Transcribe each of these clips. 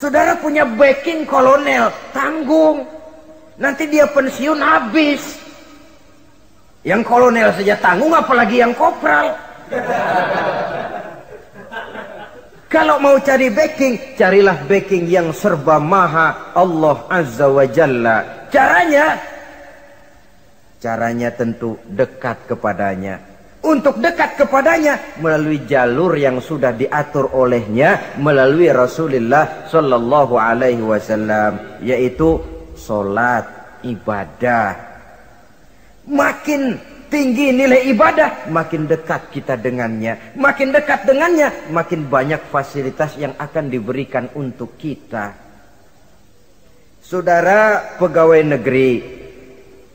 Saudara punya backing kolonel, tanggung. Nanti dia pensiun habis. Yang kolonel saja tanggung, apalagi yang kopral. Kalau mau cari backing, carilah backing yang serba maha, Allah Azza wa Jalla. Caranya tentu dekat kepadanya. Untuk dekat kepadanya melalui jalur yang sudah diatur olehnya melalui Rasulullah Sallallahu Alaihi Wasallam, yaitu solat, ibadah. Makin tinggi nilai ibadah, makin dekat kita dengannya. Makin dekat dengannya, makin banyak fasilitas yang akan diberikan untuk kita. Saudara pegawai negeri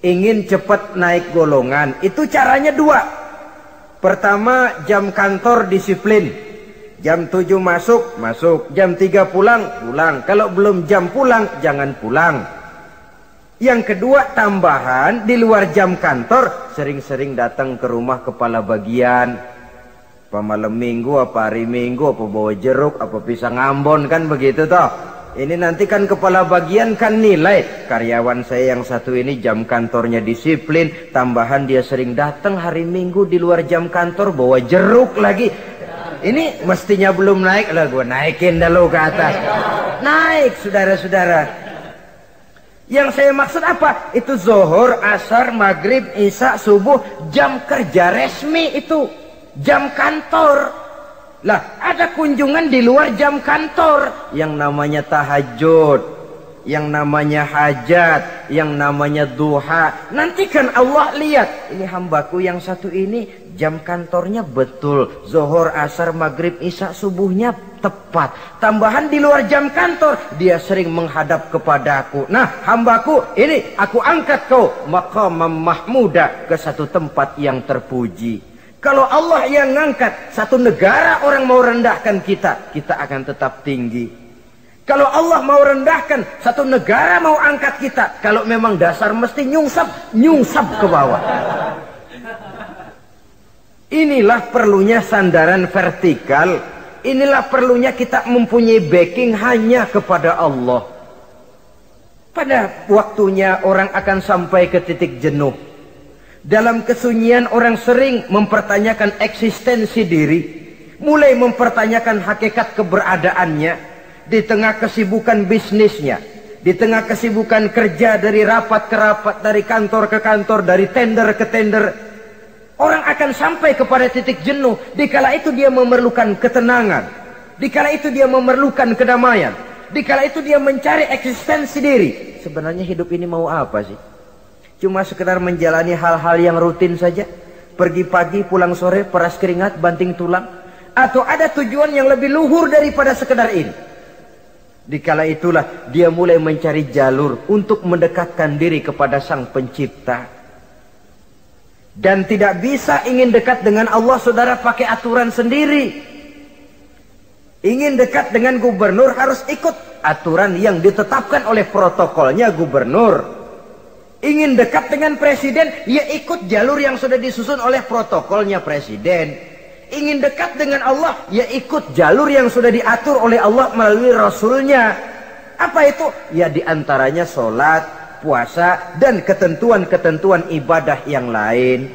ingin cepat naik golongan, itu caranya dua. Pertama, jam kantor disiplin. Jam 7 masuk. Jam 3 pulang. Kalau belum jam pulang, jangan pulang. Yang kedua, tambahan di luar jam kantor, sering-sering datang ke rumah kepala bagian. Apa malam minggu, apa hari minggu, apa bawa jeruk, apa pisang Ambon, kan begitu toh. Ini nanti kan kepala bagian kan nilai. Karyawan saya yang satu ini jam kantornya disiplin, tambahan dia sering datang hari minggu di luar jam kantor bawa jeruk lagi. Ini mestinya belum naik lah, gue naikin dulu ke atas. Naik, saudara-saudara. Yang saya maksud apa? Itu zuhur, asar, maghrib, isya, subuh, jam kerja resmi itu. Jam kantor. Lah, ada kunjungan di luar jam kantor. Yang namanya tahajud, yang namanya hajat, yang namanya duha. Nanti kan Allah lihat, ini hambaku yang satu ini jam kantornya betul. Zuhur, asar, maghrib, isya, subuhnya tepat. Tambahan di luar jam kantor, dia sering menghadap kepadaku. Nah, hambaku ini aku angkat kau maqamam mahmuda, ke satu tempat yang terpuji. Kalau Allah yang ngangkat, satu negara orang mau rendahkan kita, kita akan tetap tinggi. Kalau Allah mau rendahkan, satu negara mau angkat kita, kalau memang dasar mesti nyungsap ke bawah. Inilah perlunya sandaran vertikal. Inilah perlunya kita mempunyai backing hanya kepada Allah. Pada waktunya orang akan sampai ke titik jenuh. Dalam kesunyian orang sering mempertanyakan eksistensi diri, mulai mempertanyakan hakikat keberadaannya, di tengah kesibukan bisnisnya, di tengah kesibukan kerja dari rapat ke rapat, dari kantor ke kantor, dari tender ke tender. Orang akan sampai kepada titik jenuh. Dikala itu dia memerlukan ketenangan, dikala itu dia memerlukan kedamaian, dikala itu dia mencari eksistensi diri. Sebenarnya hidup ini mau apa sih? Cuma sekedar menjalani hal-hal yang rutin saja, pergi pagi pulang sore, peras keringat, banting tulang, atau ada tujuan yang lebih luhur daripada sekedar ini? Dikala itulah dia mulai mencari jalur untuk mendekatkan diri kepada Sang Pencipta. Dan tidak bisa ingin dekat dengan Allah, saudara, pakai aturan sendiri. Ingin dekat dengan gubernur harus ikut aturan yang ditetapkan oleh protokolnya gubernur. Ingin dekat dengan presiden, ya ikut jalur yang sudah disusun oleh protokolnya presiden. Ingin dekat dengan Allah, ya ikut jalur yang sudah diatur oleh Allah melalui Rasulnya. Apa itu? Ya diantaranya sholat, puasa, dan ketentuan-ketentuan ibadah yang lain.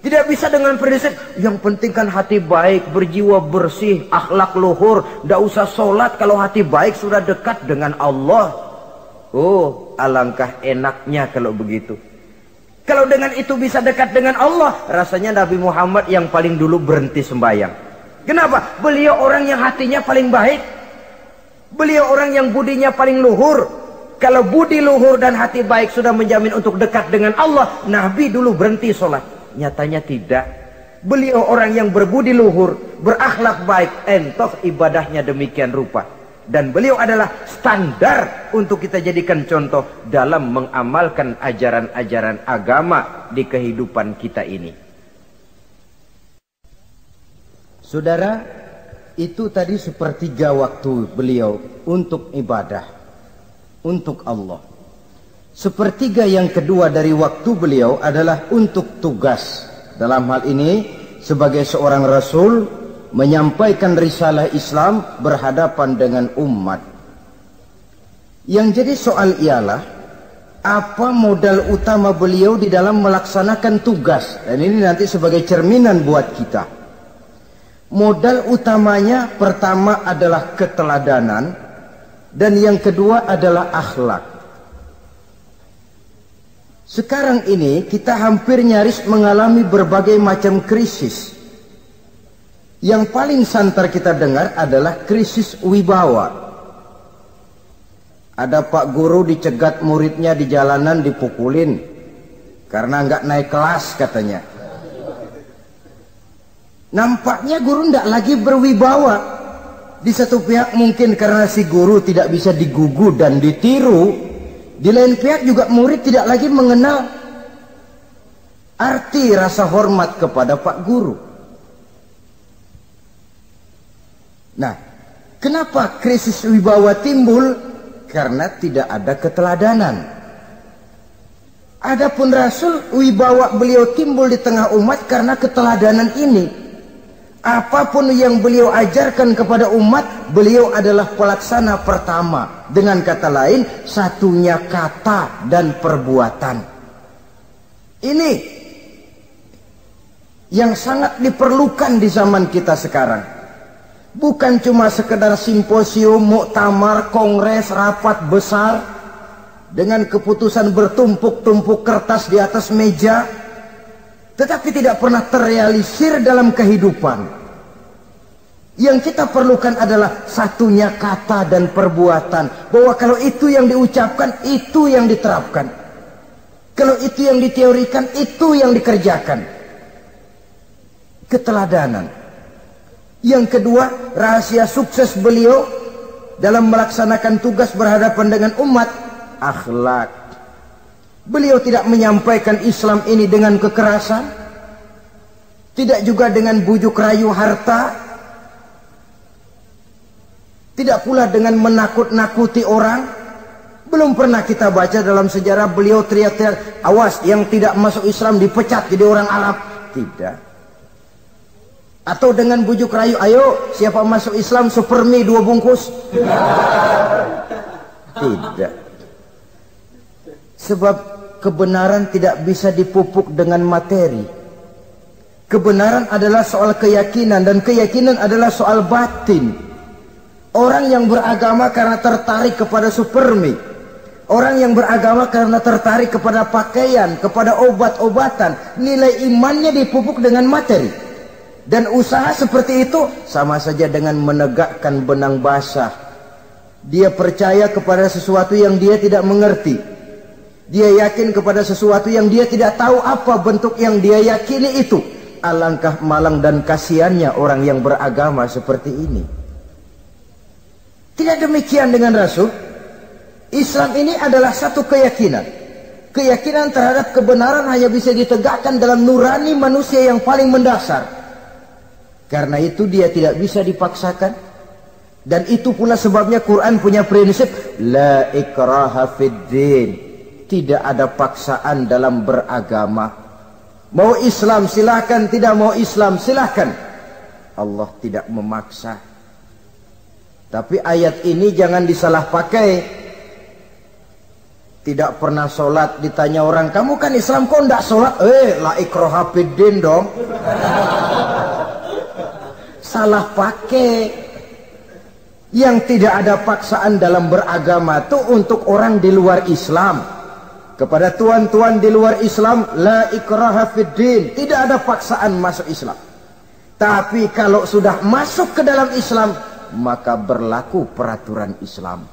Tidak bisa dengan prinsip, yang penting kan hati baik, berjiwa bersih, akhlak luhur, tidak usah sholat kalau hati baik sudah dekat dengan Allah. Oh, alangkah enaknya kalau begitu. Kalau dengan itu bisa dekat dengan Allah, rasanya Nabi Muhammad yang paling dulu berhenti sembahyang. Kenapa? Beliau orang yang hatinya paling baik. Beliau orang yang budinya paling luhur. Kalau budi luhur dan hati baik sudah menjamin untuk dekat dengan Allah, Nabi dulu berhenti sholat. Nyatanya tidak. Beliau orang yang berbudi luhur, berakhlak baik, entoh ibadahnya demikian rupa. Dan beliau adalah standar untuk kita jadikan contoh dalam mengamalkan ajaran-ajaran agama di kehidupan kita ini. Saudara, itu tadi sepertiga waktu beliau untuk ibadah, untuk Allah. Sepertiga yang kedua dari waktu beliau adalah untuk tugas. Dalam hal ini, sebagai seorang Rasul, menyampaikan risalah Islam berhadapan dengan umat. Yang jadi soal ialah apa modal utama beliau di dalam melaksanakan tugas. Dan ini nanti sebagai cerminan buat kita. Modal utamanya pertama adalah keteladanan, dan yang kedua adalah akhlak. Sekarang ini kita hampir nyaris mengalami berbagai macam krisis. Yang paling santer kita dengar adalah krisis wibawa. Ada pak guru dicegat muridnya di jalanan, dipukulin karena nggak naik kelas katanya. Nampaknya guru nggak lagi berwibawa. Di satu pihak mungkin karena si guru tidak bisa digugu dan ditiru. Di lain pihak juga murid tidak lagi mengenal arti rasa hormat kepada pak guru. Nah, kenapa krisis wibawa timbul? Karena tidak ada keteladanan. Adapun Rasul, wibawa beliau timbul di tengah umat karena keteladanan ini. Apapun yang beliau ajarkan kepada umat, beliau adalah pelaksana pertama. Dengan kata lain, satunya kata dan perbuatan. Ini yang sangat diperlukan di zaman kita sekarang. Bukan cuma sekedar simposium, muktamar, kongres, rapat besar dengan keputusan bertumpuk-tumpuk kertas di atas meja, tetapi tidak pernah terrealisir dalam kehidupan. Yang kita perlukan adalah satunya kata dan perbuatan. Bahwa kalau itu yang diucapkan, itu yang diterapkan. Kalau itu yang diteorikan, itu yang dikerjakan. Keteladanan. Yang kedua, rahasia sukses beliau dalam melaksanakan tugas berhadapan dengan umat, akhlak. Beliau tidak menyampaikan Islam ini dengan kekerasan, tidak juga dengan bujuk rayu harta, tidak pula dengan menakut-nakuti orang. Belum pernah kita baca dalam sejarah beliau teriak-teriak, awas yang tidak masuk Islam dipecat jadi orang Arab. Tidak. Atau dengan bujuk rayu, ayo siapa masuk Islam super mie 2 bungkus. Tidak. Sebab kebenaran tidak bisa dipupuk dengan materi. Kebenaran adalah soal keyakinan, dan keyakinan adalah soal batin. Orang yang beragama karena tertarik kepada super mie, orang yang beragama karena tertarik kepada pakaian, kepada obat-obatan, nilai imannya dipupuk dengan materi. Dan usaha seperti itu sama saja dengan menegakkan benang basah. Dia percaya kepada sesuatu yang dia tidak mengerti. Dia yakin kepada sesuatu yang dia tidak tahu apa bentuk yang dia yakini itu. Alangkah malang dan kasihannya orang yang beragama seperti ini. Tidak demikian dengan Rasul. Islam ini adalah satu keyakinan. Keyakinan terhadap kebenaran hanya bisa ditegakkan dalam nurani manusia yang paling mendasar. Karena itu dia tidak bisa dipaksakan. Dan itu pula sebabnya Quran punya prinsip la ikraha fid din. Tidak ada paksaan dalam beragama. Mau Islam silahkan, tidak mau Islam silahkan. Allah tidak memaksa. Tapi ayat ini jangan disalah pakai. Tidak pernah sholat, ditanya orang, kamu kan Islam kok enggak sholat? La ikraha fid din dong. Salah pakai. Yang tidak ada paksaan dalam beragama itu untuk orang di luar Islam. Kepada tuan-tuan di luar Islam, la ikraha fid din, tidak ada paksaan masuk Islam. Tapi kalau sudah masuk ke dalam Islam, maka berlaku peraturan Islam.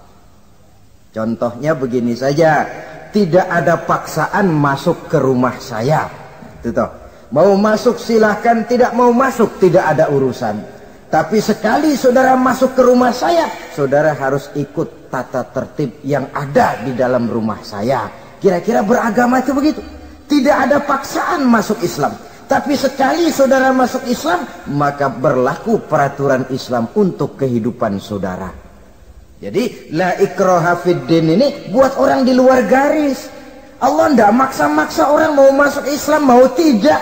Contohnya begini saja, tidak ada paksaan masuk ke rumah saya. Itu toh. Mau masuk silahkan, tidak mau masuk tidak ada urusan. Tapi sekali saudara masuk ke rumah saya, saudara harus ikut tata tertib yang ada di dalam rumah saya. Kira-kira beragama itu begitu. Tidak ada paksaan masuk Islam. Tapi sekali saudara masuk Islam, maka berlaku peraturan Islam untuk kehidupan saudara. Jadi la ikraha fid din ini buat orang di luar garis. Allah tidak maksa-maksa orang mau masuk Islam, mau tidak.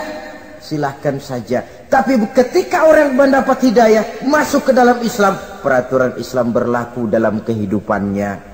Silahkan saja. Tapi ketika orang mendapat hidayah masuk ke dalam Islam, peraturan Islam berlaku dalam kehidupannya.